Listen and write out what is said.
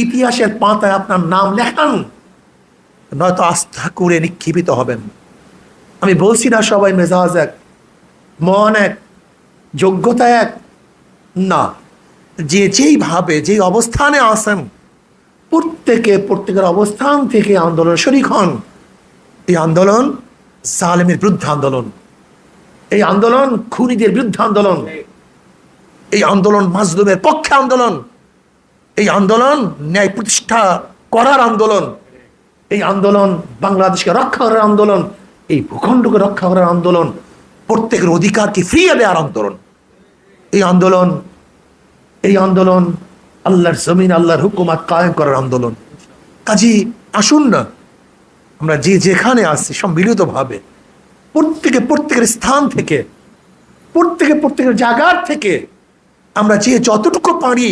ইতিহাসের পাতায় আপনার নাম লেখান, নয়তো আস্থা করে নিক্ষেপিত হবেন। আমি বলছি না সবাই মেজাজ এক, মন এক, যোগ্যতা এক, না, যে যেইভাবে যেই অবস্থানে আসেন প্রত্যেকের অবস্থান থেকে আন্দোলন শরিক হন। এই আন্দোলন জালেমের বিরুদ্ধে আন্দোলন, এই আন্দোলন খুনিদের বিরুদ্ধে আন্দোলন, এই আন্দোলন মাজলুমের পক্ষে আন্দোলন, এই আন্দোলন ন্যায় প্রতিষ্ঠা করার আন্দোলন, এই আন্দোলন বাংলাদেশকে রক্ষা করার আন্দোলন, এই ভূখণ্ডকে রক্ষা করার আন্দোলন, প্রত্যেকের অধিকারকে ফিরিয়ে দেওয়ার আন্দোলন। এই আন্দোলন আল্লাহর জমিন, আল্লাহর হুকুমত কায়েম করার আন্দোলন। কাজী আসুন না, আমরা যে যেখানে আছি সম্মিলিতভাবে প্রত্যেকের স্থান থেকে, প্রত্যেকের জায়গার থেকে আমরা যে যতটুকু পারি